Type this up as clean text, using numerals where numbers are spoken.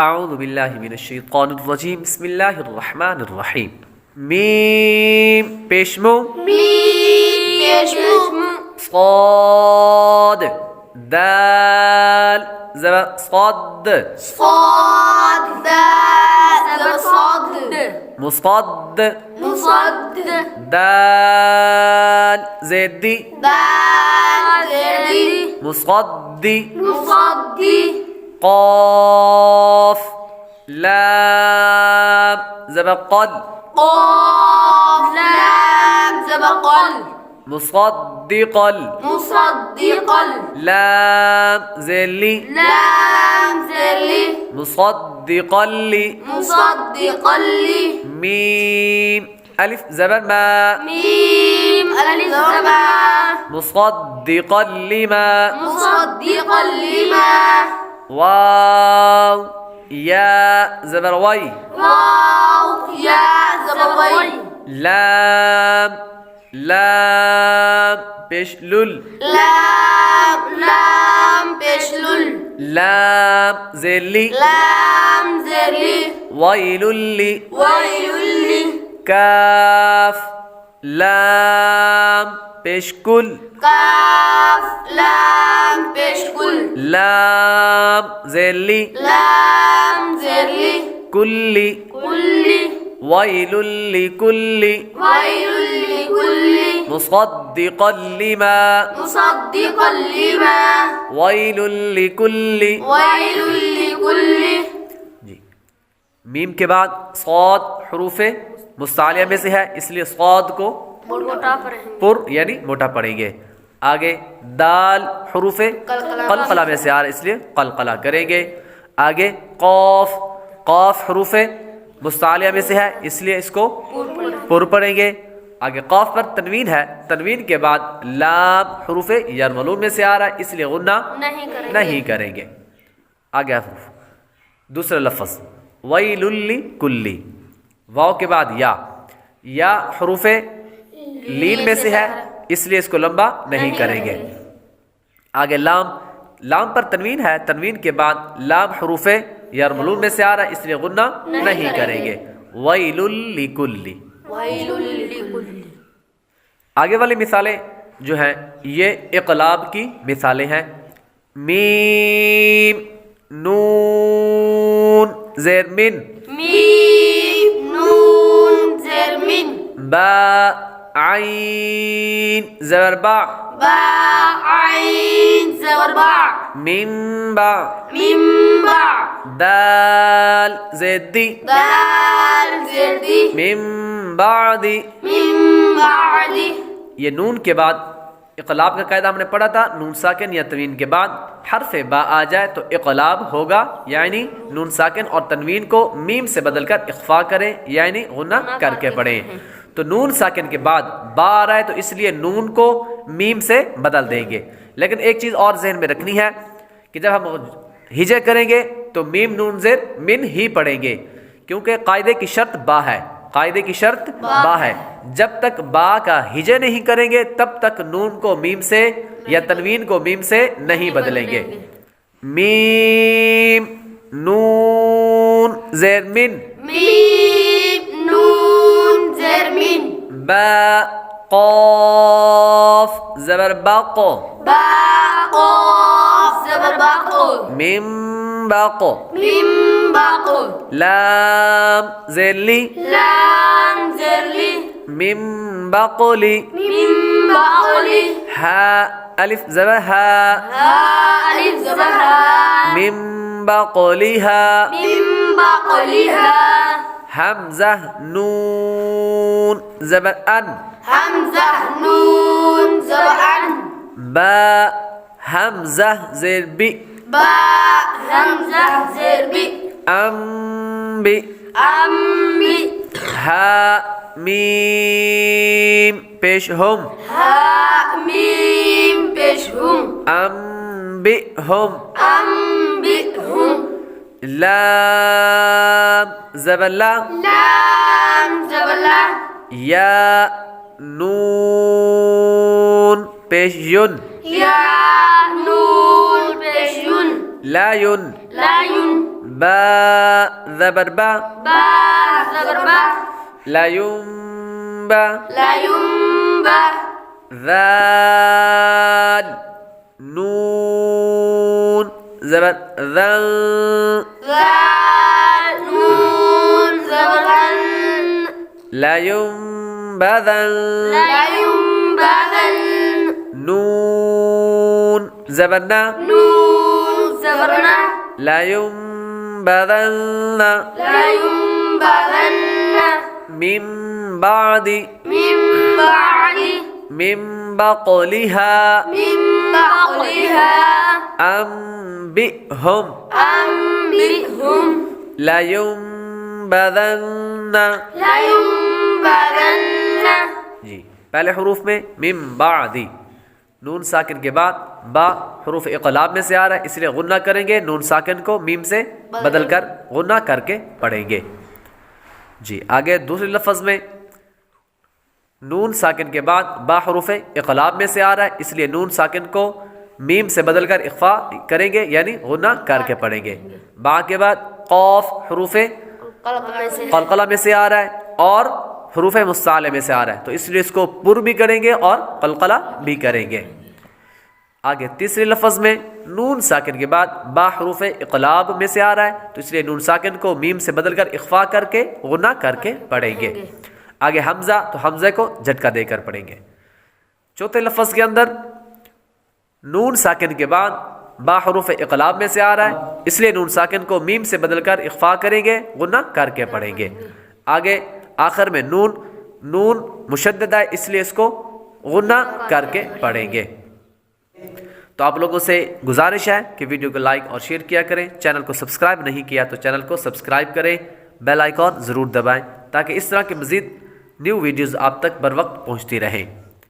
اعوذ باللہ من الشیطان الرجیم بسم اللہ الرحمن الرحیم میم پیشمو صاد دال زبر صاد مصاد دال زدی مصدی قاف لام زبر قد مصدقا لام زلی مصدقا لی میم الف زبر ما مصدقا لما واو یا زبر وی لام پیش لل لام زلی ویل لی کاف لام پیش کل لام زلی کلی ویل لکل مصدقا لما ویل لکل جی میم کے بعد صاد حروف مستعلیہ میں سے ہے، اس لیے صاد کو پر یعنی موٹا پڑھیں گے. آگے دال حروف قلقلہ میں سے آ رہا ہے، اس لیے قلقلہ کریں گے. آگے قاف قاف حروف مستعلیہ میں سے ہے، اس لیے اس کو پر پڑھیں گے. آگے قاف پر تنوین ہے، تنوین کے بعد لام حروف یرملون میں سے آ رہا ہے، اس لیے غنہ نہیں کریں گے. آگے حروف دوسرا لفظ ویل لکل، واو کے بعد یا حروف لین میں سے ہے، اس لیے اس کو لمبا نہیں کریں گے. آگے لام پر تنوین ہے، تنوین کے بعد لام حروف یرملون میں سے آ رہا ہے، اس لیے غنہ نہیں کریں گے. ویل لکل. آگے والی مثالیں جو ہیں یہ اقلاب کی مثالیں ہیں. میم نون زیر من با عین زبر با من با دال زدی من بعد. یہ نون کے بعد اقلاب کا قاعدہ ہم نے پڑھا تھا، نون ساکن یا تنوین کے بعد حرف با آ جائے تو اقلاب ہوگا، یعنی نون ساکن اور تنوین کو میم سے بدل کر اخفا کریں، یعنی غنہ کر کے پڑھیں. تو نون ساکن کے بعد با آ رہا ہے تو اس لیے نون کو میم سے بدل دیں گے. لیکن ایک چیز اور ذہن میں رکھنی ہے کہ جب ہم ہجے کریں گے تو میم نون زیر من ہی پڑھیں گے، کیونکہ قاعدے کی شرط با ہے، قاعدے کی شرط با ہے. جب تک با کا ہجے نہیں کریں گے تب تک نون کو میم سے یا تنوین کو میم سے نہیں بدلیں گے. میم نون زیر من با قاف زبر باق من باق لام زلی من بقلی ہا الف زبر ہا من بقلیہا حمزہ نون زبر ان با حمزہ زیر بی امبی ہا میم پیش ہم امبی ہم لام زبر لا یا نون پیش یون لا یون با زبر با با زبر با لیمبا لا ينبا ذال نون زبر ذن ذال نون زبر لیمبذن لا ينبذن نون زبرنا نون زبرنا لیمبذن لا ينبذن من بعد من بعد من بقلها من بقلها أنبئهم أنبئهم لیمبذن لا ينبذن جی پہلے حروف میں من بعد نون ساکن کے بعد با حروف اقلاب میں سے آ رہا ہے، اس لیے غنہ کریں گے، نون ساکن کو میم سے بدل کر غنہ کر کے پڑھیں گے۔ جی آگے دوسرے لفظ میں نون ساکن کے بعد با حروف اقلاب میں سے آ رہا ہے، اس لیے نون ساکن کو میم سے بدل کر اخفا کریں گے، یعنی غنہ کر کے پڑھیں گے۔ با کے بعد قاف حروف قلقلہ میں سے آ رہا ہے اور حروف مستعلہ میں سے آ رہا ہے، تو اس لیے اس کو پر بھی کریں گے اور قلقلہ بھی کریں گے۔ آگے تیسرے لفظ میں نون ساکن کے بعد با حروف اقلاب میں سے آ رہا ہے، تو اس لیے نون ساکن کو میم سے بدل کر اخفا کر کے غنہ کر کے پڑھیں گے۔ آگے حمزہ، تو حمزے کو جھٹکا دے کر پڑھیں گے۔ چوتھے لفظ کے اندر نون ساکن کے بعد با حروف اقلاب میں سے آ رہا ہے، اس لیے نون ساکن کو میم سے بدل کر اخفا کریں گے، غنہ کر کے پڑھیں گے۔ آگے آخر میں نون مشدد ہے، اس لیے اس کو غنہ کر کے پڑھیں گے۔ تو آپ لوگوں سے گزارش ہے کہ ویڈیو کو لائک اور شیئر کیا کریں، چینل کو سبسکرائب نہیں کیا تو چینل کو سبسکرائب کریں، بیل آئیکن ضرور دبائیں تاکہ اس طرح کے مزید نیو ویڈیوز آپ تک بر وقت پہنچتی رہیں۔